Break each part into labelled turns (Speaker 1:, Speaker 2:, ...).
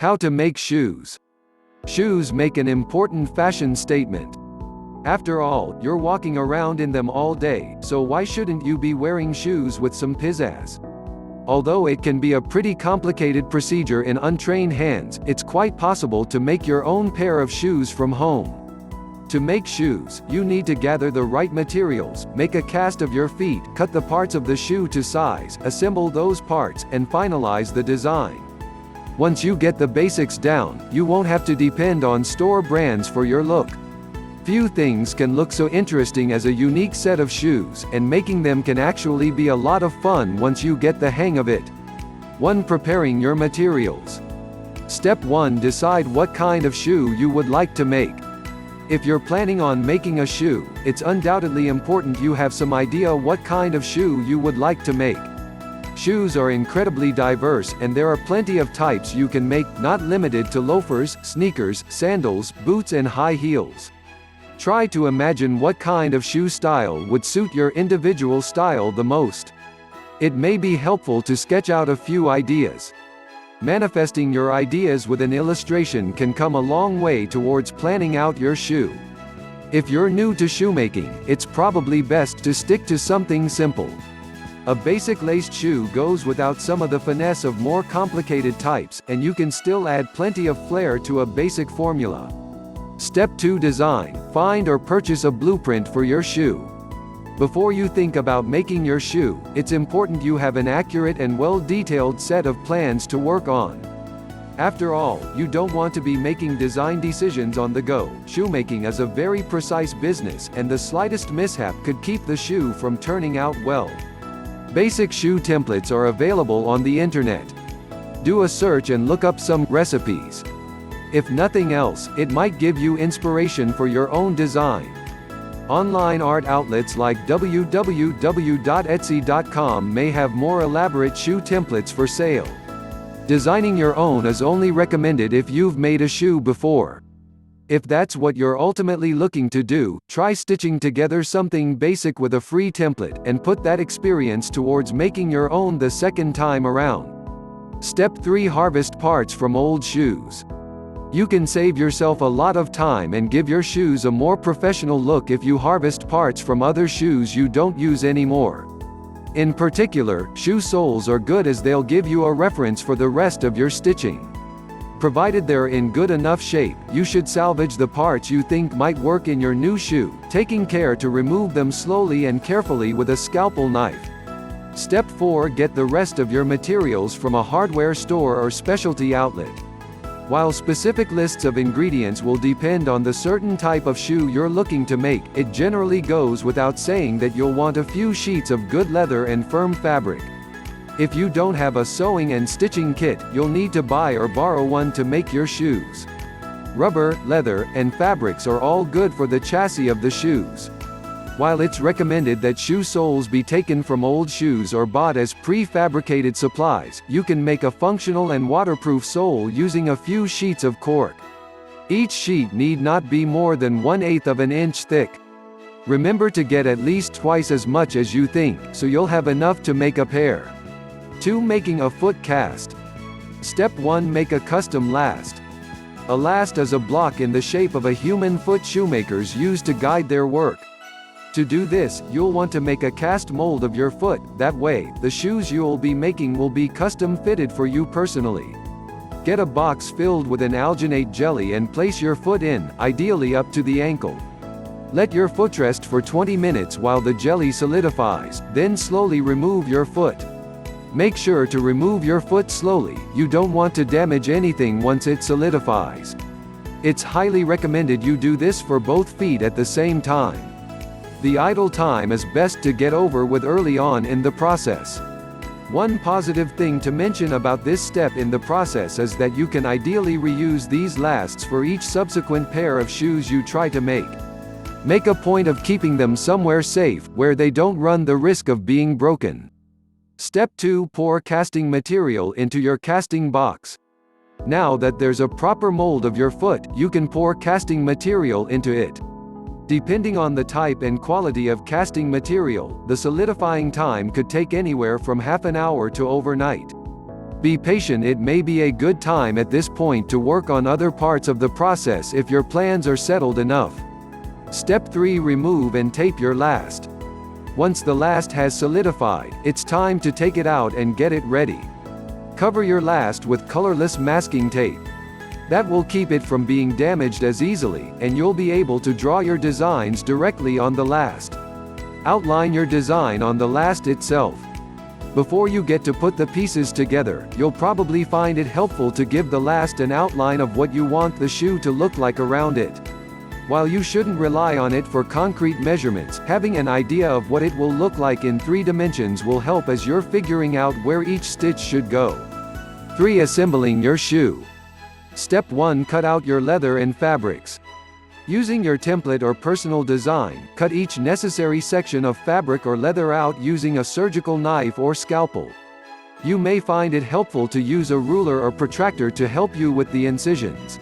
Speaker 1: How to make shoes. Shoes make an important fashion statement. After all, you're walking around in them all day, so why shouldn't you be wearing shoes with some pizzazz? Although it can be a pretty complicated procedure in untrained hands, it's quite possible to make your own pair of shoes from home. To make shoes, you need to gather the right materials, make a cast of your feet, cut the parts of the shoe to size, assemble those parts, and finalize the design. Once you get the basics down, you won't have to depend on store brands for your look. Few things can look so interesting as a unique set of shoes, and making them can actually be a lot of fun once you get the hang of it. 1. Preparing your materials. Step 1. Decide what kind of shoe you would like to make. If you're planning on making a shoe, it's undoubtedly important you have some idea what kind of shoe you would like to make. Shoes are incredibly diverse, and there are plenty of types you can make, not limited to loafers, sneakers, sandals, boots and high heels. Try to imagine what kind of shoe style would suit your individual style the most. It may be helpful to sketch out a few ideas. Manifesting your ideas with an illustration can come a long way towards planning out your shoe. If you're new to shoemaking, it's probably best to stick to something simple. A basic laced shoe goes without some of the finesse of more complicated types, and you can still add plenty of flair to a basic formula. Step 2. Design. Find or purchase a blueprint for your shoe. Before you think about making your shoe, it's important you have an accurate and well-detailed set of plans to work on. After all, you don't want to be making design decisions on the go. Shoemaking is a very precise business, and the slightest mishap could keep the shoe from turning out well. Basic shoe templates are available on the internet. Do a search and look up some recipes. If nothing else, it might give you inspiration for your own design. Online art outlets like www.etsy.com may have more elaborate shoe templates for sale. Designing your own is only recommended if you've made a shoe before. If that's what you're ultimately looking to do, try stitching together something basic with a free template, and put that experience towards making your own the second time around. Step 3. Harvest parts from old shoes. You can save yourself a lot of time and give your shoes a more professional look if you harvest parts from other shoes you don't use anymore. In particular, shoe soles are good as they'll give you a reference for the rest of your stitching. Provided they're in good enough shape, you should salvage the parts you think might work in your new shoe, taking care to remove them slowly and carefully with a scalpel knife. Step 4. Get the rest of your materials from a hardware store or specialty outlet. While specific lists of ingredients will depend on the certain type of shoe you're looking to make, it generally goes without saying that you'll want a few sheets of good leather and firm fabric. If you don't have a sewing and stitching kit, you'll need to buy or borrow one to make your shoes. Rubber, leather, and fabrics are all good for the chassis of the shoes. While it's recommended that shoe soles be taken from old shoes or bought as pre-fabricated supplies, you can make a functional and waterproof sole using a few sheets of cork. Each sheet need not be more than 1/8 of an inch thick. Remember to get at least twice as much as you think, so you'll have enough to make a pair. 2. Making a foot cast. Step 1. Make a custom last. A last is a block in the shape of a human foot shoemakers use to guide their work. To do this, you'll want to make a cast mold of your foot, that way, the shoes you'll be making will be custom fitted for you personally. Get a box filled with an alginate jelly and place your foot in, ideally up to the ankle. Let your foot rest for 20 minutes while the jelly solidifies, then slowly remove your foot. Make sure to remove your foot slowly, you don't want to damage anything once it solidifies. It's highly recommended you do this for both feet at the same time. The idle time is best to get over with early on in the process. One positive thing to mention about this step in the process is that you can ideally reuse these lasts for each subsequent pair of shoes you try to make. Make a point of keeping them somewhere safe, where they don't run the risk of being broken. Step 2. Pour casting material into your casting box. Now that there's a proper mold of your foot, you can pour casting material into it. Depending on the type and quality of casting material, the solidifying time could take anywhere from half an hour to overnight. Be patient. It may be a good time at this point to work on other parts of the process if your plans are settled enough. Step 3. Remove and tape your last. Once the last has solidified, it's time to take it out and get it ready. Cover your last with colorless masking tape. That will keep it from being damaged as easily, and you'll be able to draw your designs directly on the last. Outline your design on the last itself. Before you get to put the pieces together, you'll probably find it helpful to give the last an outline of what you want the shoe to look like around it. While you shouldn't rely on it for concrete measurements, having an idea of what it will look like in 3 dimensions will help as you're figuring out where each stitch should go. 3. Assembling your shoe. Step 1. Cut out your leather and fabrics. Using your template or personal design, cut each necessary section of fabric or leather out using a surgical knife or scalpel. You may find it helpful to use a ruler or protractor to help you with the incisions.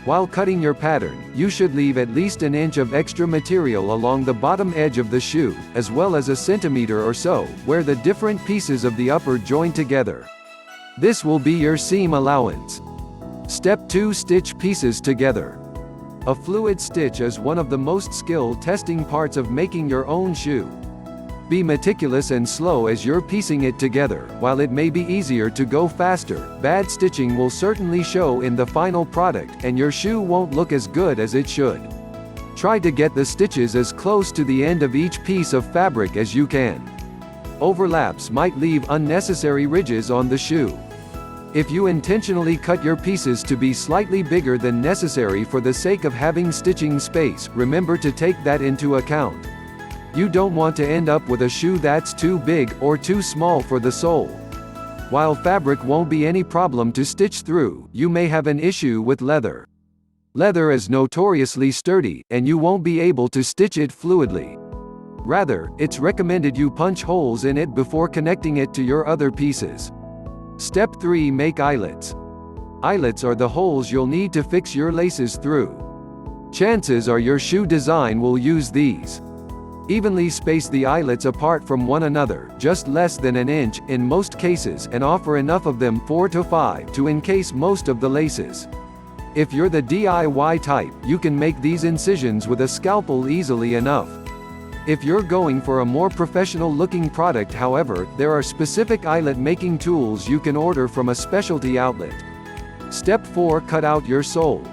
Speaker 1: While cutting your pattern, you should leave at least an inch of extra material along the bottom edge of the shoe, as well as a centimeter or so, where the different pieces of the upper join together. This will be your seam allowance. Step 2. Stitch pieces together. A fluid stitch is one of the most skill-testing parts of making your own shoe. Be meticulous and slow as you're piecing it together. While it may be easier to go faster, bad stitching will certainly show in the final product, and your shoe won't look as good as it should. Try to get the stitches as close to the end of each piece of fabric as you can. Overlaps might leave unnecessary ridges on the shoe. If you intentionally cut your pieces to be slightly bigger than necessary for the sake of having stitching space, remember to take that into account. You don't want to end up with a shoe that's too big or too small for the sole. While fabric won't be any problem to stitch through, you may have an issue with leather. Leather is notoriously sturdy, and you won't be able to stitch it fluidly. Rather, it's recommended you punch holes in it before connecting it to your other pieces. Step 3. Make eyelets. Eyelets are the holes you'll need to fix your laces through. Chances are your shoe design will use these. Evenly space the eyelets apart from one another, just less than an inch, in most cases, and offer enough of them, 4 to 5, to encase most of the laces. If you're the DIY type, you can make these incisions with a scalpel easily enough. If you're going for a more professional-looking product, however, there are specific eyelet-making tools you can order from a specialty outlet. Step 4. Cut out your sole.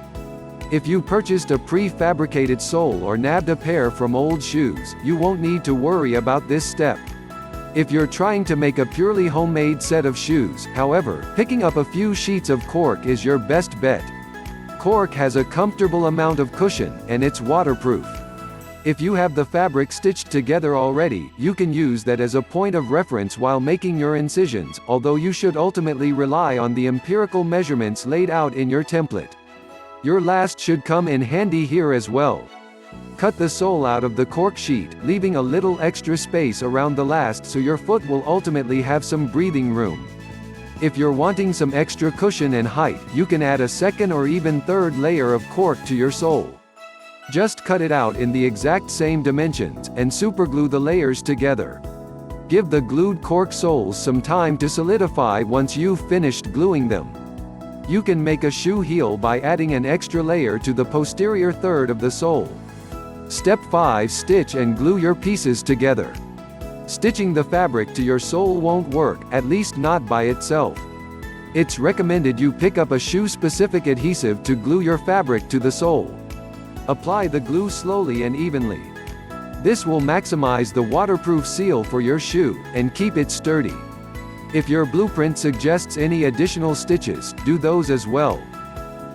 Speaker 1: If you purchased a pre-fabricated sole or nabbed a pair from old shoes, you won't need to worry about this step. If you're trying to make a purely homemade set of shoes, however, picking up a few sheets of cork is your best bet. Cork has a comfortable amount of cushion, and it's waterproof. If you have the fabric stitched together already, you can use that as a point of reference while making your incisions, although you should ultimately rely on the empirical measurements laid out in your template. Your last should come in handy here as well. Cut the sole out of the cork sheet, leaving a little extra space around the last so your foot will ultimately have some breathing room. If you're wanting some extra cushion and height, you can add a second or even third layer of cork to your sole. Just cut it out in the exact same dimensions, and superglue the layers together. Give the glued cork soles some time to solidify once you've finished gluing them. You can make a shoe heel by adding an extra layer to the posterior third of the sole. Step 5. Stitch and glue your pieces together. Stitching the fabric to your sole won't work, at least not by itself. It's recommended you pick up a shoe-specific adhesive to glue your fabric to the sole. Apply the glue slowly and evenly. This will maximize the waterproof seal for your shoe, and keep it sturdy. If your blueprint suggests any additional stitches, do those as well.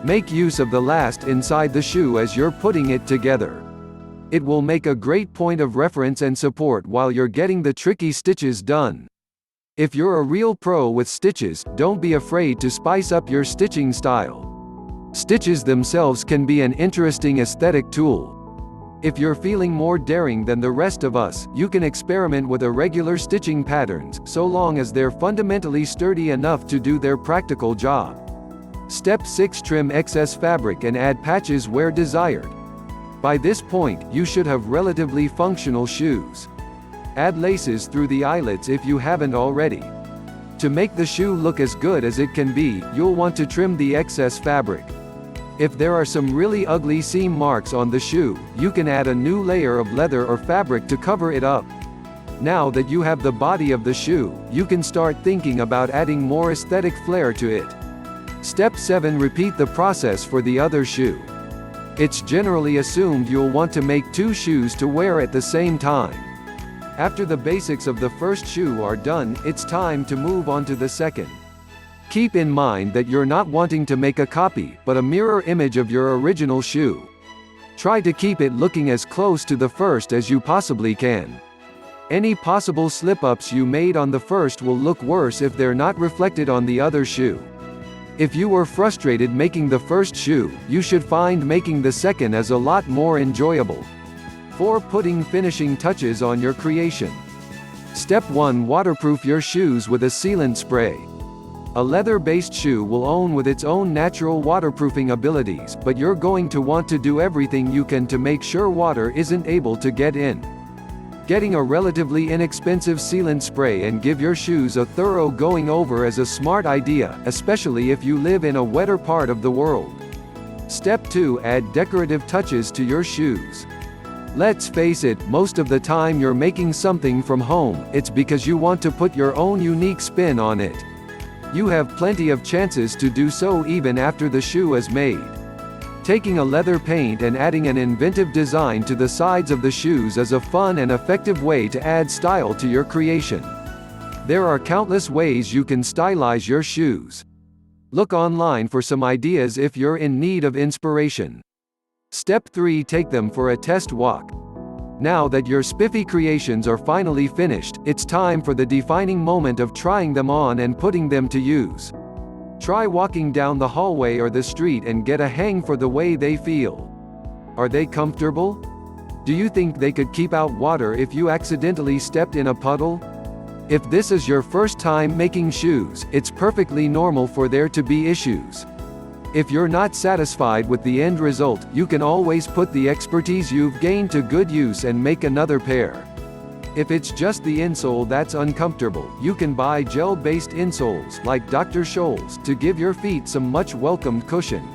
Speaker 1: Make use of the last inside the shoe as you're putting it together. It will make a great point of reference and support while you're getting the tricky stitches done. If you're a real pro with stitches, don't be afraid to spice up your stitching style. Stitches themselves can be an interesting aesthetic tool. If you're feeling more daring than the rest of us, you can experiment with irregular stitching patterns, so long as they're fundamentally sturdy enough to do their practical job. Step 6. Trim excess fabric and add patches where desired. By this point, you should have relatively functional shoes. Add laces through the eyelets if you haven't already. To make the shoe look as good as it can be, you'll want to trim the excess fabric. If there are some really ugly seam marks on the shoe, you can add a new layer of leather or fabric to cover it up. Now that you have the body of the shoe, you can start thinking about adding more aesthetic flair to it. Step 7. Repeat the process for the other shoe. It's generally assumed you'll want to make 2 shoes to wear at the same time. After the basics of the first shoe are done, it's time to move on to the second. Keep in mind that you're not wanting to make a copy, but a mirror image of your original shoe. Try to keep it looking as close to the first as you possibly can. Any possible slip-ups you made on the first will look worse if they're not reflected on the other shoe. If you were frustrated making the first shoe, you should find making the second is a lot more enjoyable. 4. Putting finishing touches on your creation. Step 1. Waterproof your shoes with a sealant spray. A leather-based shoe will own with its own natural waterproofing abilities, but you're going to want to do everything you can to make sure water isn't able to get in. Getting a relatively inexpensive sealant spray and give your shoes a thorough going over is a smart idea, especially if you live in a wetter part of the world. Step 2. Add decorative touches to your shoes. Let's face it, most of the time you're making something from home, it's because you want to put your own unique spin on it. You have plenty of chances to do so even after the shoe is made. Taking a leather paint and adding an inventive design to the sides of the shoes is a fun and effective way to add style to your creation. There are countless ways you can stylize your shoes. Look online for some ideas if you're in need of inspiration. Step 3. Take them for a test walk. Now that your spiffy creations are finally finished, it's time for the defining moment of trying them on and putting them to use. Try walking down the hallway or the street and get a hang for the way they feel. Are they comfortable? Do you think they could keep out water if you accidentally stepped in a puddle? If this is your first time making shoes, it's perfectly normal for there to be issues. If you're not satisfied with the end result, you can always put the expertise you've gained to good use and make another pair. If it's just the insole that's uncomfortable, you can buy gel-based insoles like Dr. Scholl's to give your feet some much welcomed cushion.